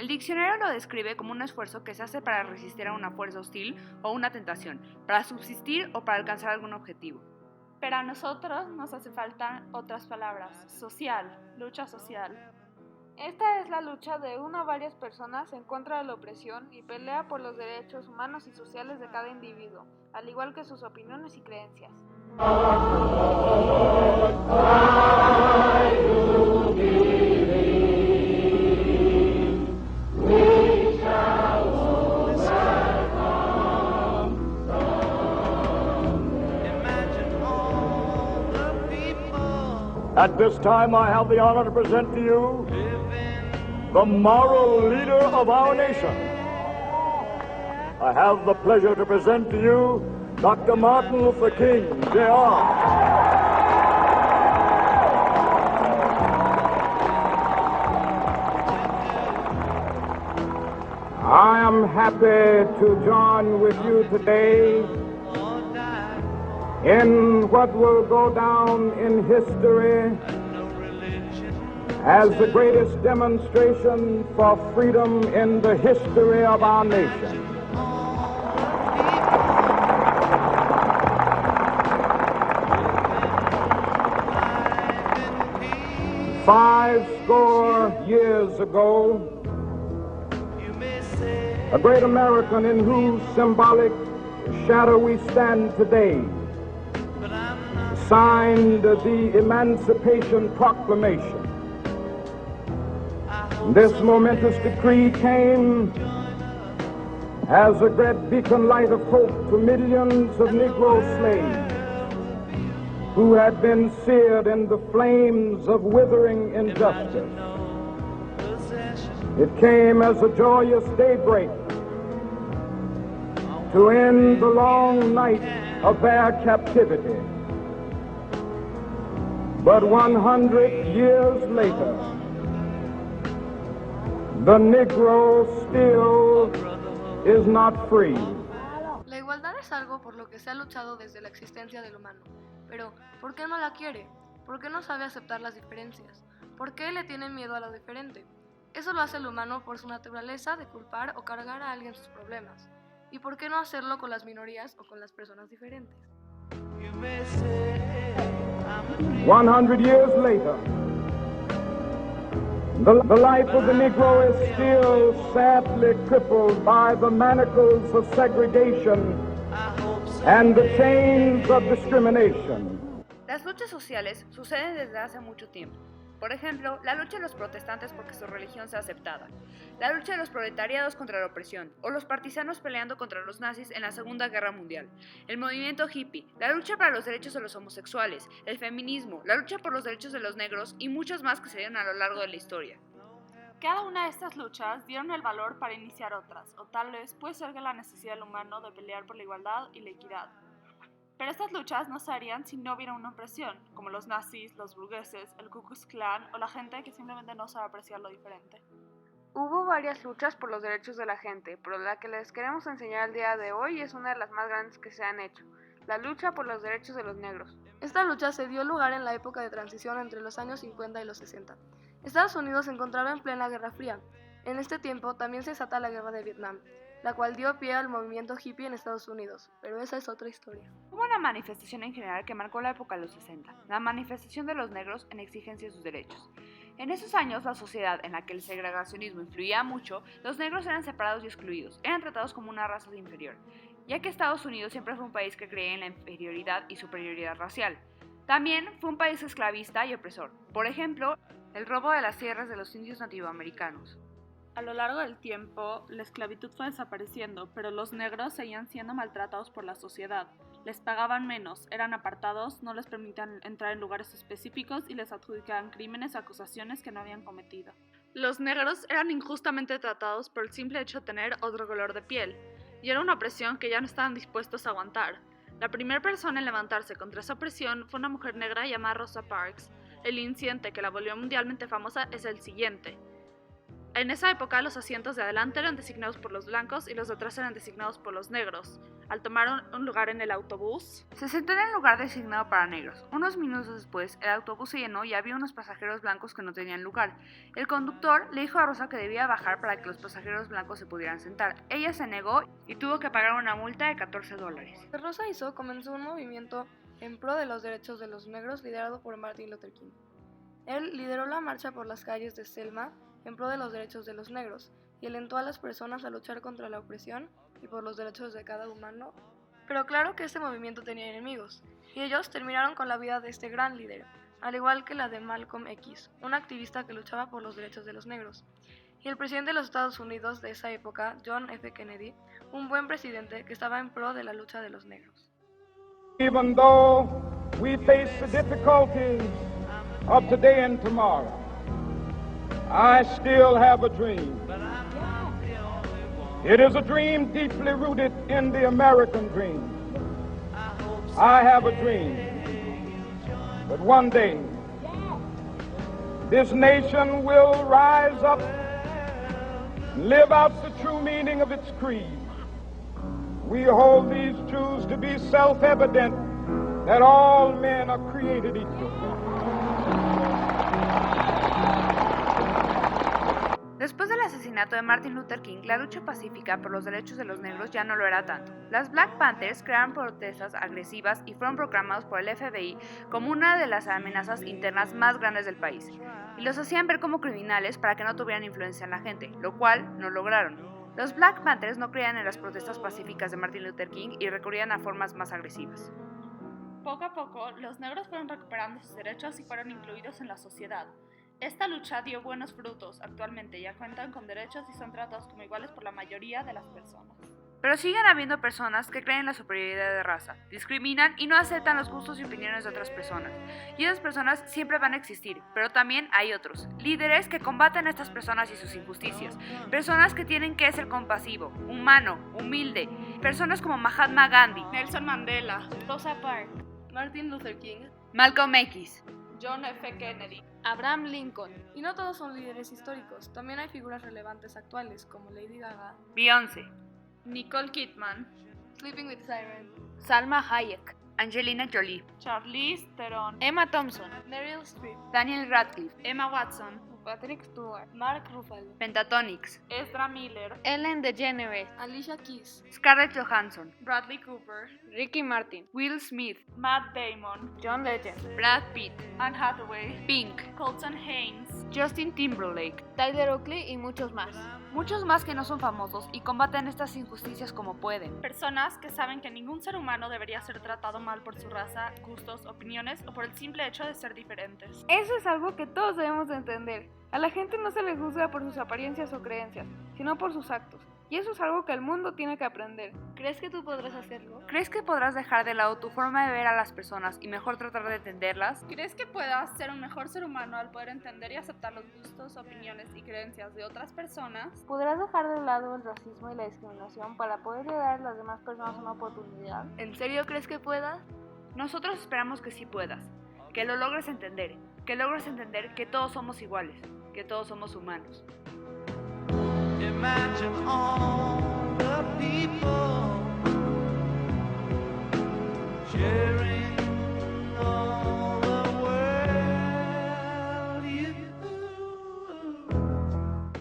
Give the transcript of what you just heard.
El diccionario lo describe como un esfuerzo que se hace para resistir a una fuerza hostil o una tentación, para subsistir o para alcanzar algún objetivo. Pero a nosotros nos hace falta otras palabras. Social, lucha social. Esta es la lucha de una o varias personas en contra de la opresión y pelea por los derechos humanos y sociales de cada individuo, al igual que sus opiniones y creencias. At this time, I have the honor to present to you the moral leader of our nation. I have the pleasure to present to you Dr. Martin Luther King, Jr. I am happy to join with you today in what will go down in history as the greatest demonstration for freedom in the history of our nation. Fourscore years ago, a great American in whose symbolic shadow we stand today signed the Emancipation Proclamation. This momentous decree came as a great beacon light of hope to millions of Negro slaves who had been seared in the flames of withering injustice. It came as a joyous daybreak to end the long night of their captivity. But 100 years later, the Negro still is not free. La igualdad es algo por lo que se ha luchado desde la existencia del humano. Pero, ¿por qué no la quiere? ¿Por qué no sabe aceptar las diferencias? ¿Por qué le tiene miedo a lo diferente? Eso lo hace el humano por su naturaleza de culpar o cargar a alguien sus problemas. ¿Y por qué no hacerlo con las minorías o con las personas diferentes? 100 years later, the life of the Negro is still sadly crippled by the manacles of segregation and the chains of discrimination. Las luchas sociales suceden desde hace mucho tiempo. Por ejemplo, la lucha de los protestantes porque su religión sea aceptada, la lucha de los proletariados contra la opresión, o los partisanos peleando contra los nazis en la Segunda Guerra Mundial, el movimiento hippie, la lucha para los derechos de los homosexuales, el feminismo, la lucha por los derechos de los negros y muchas más que se dieron a lo largo de la historia. Cada una de estas luchas dieron el valor para iniciar otras, o tal vez puede ser que la necesidad del humano de pelear por la igualdad y la equidad. Pero estas luchas no se harían si no hubiera una opresión, como los nazis, los burgueses, el Ku Klux Klan o la gente que simplemente no sabe apreciar lo diferente. Hubo varias luchas por los derechos de la gente, pero la que les queremos enseñar el día de hoy es una de las más grandes que se han hecho, la lucha por los derechos de los negros. Esta lucha se dio lugar en la época de transición entre los años 50 y los 60. Estados Unidos se encontraba en plena Guerra Fría. En este tiempo también se desata la Guerra de Vietnam, la cual dio pie al movimiento hippie en Estados Unidos, pero esa es otra historia. Hubo una manifestación en general que marcó la época de los 60, la manifestación de los negros en exigencia de sus derechos. En esos años, la sociedad en la que el segregacionismo influía mucho, los negros eran separados y excluidos, eran tratados como una raza inferior, ya que Estados Unidos siempre fue un país que creía en la inferioridad y superioridad racial. También fue un país esclavista y opresor, por ejemplo, el robo de las tierras de los indios nativoamericanos. A lo largo del tiempo, la esclavitud fue desapareciendo, pero los negros seguían siendo maltratados por la sociedad. Les pagaban menos, eran apartados, no les permitían entrar en lugares específicos y les adjudicaban crímenes o acusaciones que no habían cometido. Los negros eran injustamente tratados por el simple hecho de tener otro color de piel, y era una opresión que ya no estaban dispuestos a aguantar. La primera persona en levantarse contra esa opresión fue una mujer negra llamada Rosa Parks. El incidente que la volvió mundialmente famosa es el siguiente. En esa época los asientos de adelante eran designados por los blancos y los de atrás eran designados por los negros. Al tomar un lugar en el autobús, se sentó en el lugar designado para negros. Unos minutos después, el autobús se llenó y había unos pasajeros blancos que no tenían lugar. El conductor le dijo a Rosa que debía bajar para que los pasajeros blancos se pudieran sentar. Ella se negó y tuvo que pagar una multa de $14. Lo que Rosa hizo comenzó un movimiento en pro de los derechos de los negros liderado por Martin Luther King. Él lideró la marcha por las calles de Selma en pro de los derechos de los negros y alentó a las personas a luchar contra la opresión y por los derechos de cada humano. Pero claro que este movimiento tenía enemigos, y ellos terminaron con la vida de este gran líder, al igual que la de Malcolm X, un activista que luchaba por los derechos de los negros, y el presidente de los Estados Unidos de esa época, John F. Kennedy, un buen presidente que estaba en pro de la lucha de los negros. Even though we face the difficulties of today and tomorrow, I still have a dream. It is a dream deeply rooted in the American dream. I have a dream that one day this nation will rise up and live out the true meaning of its creed. We hold these truths to be self-evident, that all men are created equal. Después del asesinato de Martin Luther King, la lucha pacífica por los derechos de los negros ya no lo era tanto. Las Black Panthers crearon protestas agresivas y fueron proclamados por el FBI como una de las amenazas internas más grandes del país, y los hacían ver como criminales para que no tuvieran influencia en la gente, lo cual no lograron. Los Black Panthers no creían en las protestas pacíficas de Martin Luther King y recurrían a formas más agresivas. poco a poco, los negros fueron recuperando sus derechos y fueron incluidos en la sociedad. Esta lucha dio buenos frutos. Actualmente ya cuentan con derechos y son tratados como iguales por la mayoría de las personas. Pero siguen habiendo personas que creen en la superioridad de raza, discriminan y no aceptan los gustos y opiniones de otras personas. Y esas personas siempre van a existir, pero también hay otros, líderes que combaten a estas personas y sus injusticias, personas que tienen que ser compasivo, humano, humilde, personas como Mahatma Gandhi, Nelson Mandela, Rosa Parks, Martin Luther King, Malcolm X, John F. Kennedy, Abraham Lincoln. Y no todos son líderes históricos, también hay figuras relevantes actuales como Lady Gaga, Beyoncé, Nicole Kidman, Sleeping with Siren, Salma Hayek, Angelina Jolie, Charlize Theron, Emma Thompson, Meryl Streep, Daniel Radcliffe, Emma Watson, Patrick Stewart, Mark Ruffalo, Pentatonix, Ezra Miller, Ellen DeGeneres, Alicia Keys, Scarlett Johansson, Bradley Cooper, Ricky Martin, Will Smith, Matt Damon, John Legend, Brad Pitt, Anne Hathaway, Pink, Colton Haynes, Justin Timberlake, Tyler Oakley y muchos más. muchos más que no son famosos y combaten estas injusticias como pueden. personas que saben que ningún ser humano debería ser tratado mal por su raza, gustos, opiniones o por el simple hecho de ser diferentes. Eso es algo que todos debemos de entender. A la gente no se le juzga por sus apariencias o creencias, sino por sus actos. Y eso es algo que el mundo tiene que aprender. ¿Crees que tú podrás hacerlo? ¿Crees que podrás dejar de lado tu forma de ver a las personas y mejor tratar de entenderlas? ¿Crees que puedas ser un mejor ser humano al poder entender y aceptar los gustos, opiniones y creencias de otras personas? ¿Podrás dejar de lado el racismo y la discriminación para poder dar a las demás personas una oportunidad? ¿En serio crees que puedas? Nosotros esperamos que sí puedas, que lo logres entender, que logres entender que todos somos iguales, que todos somos humanos. Imagine all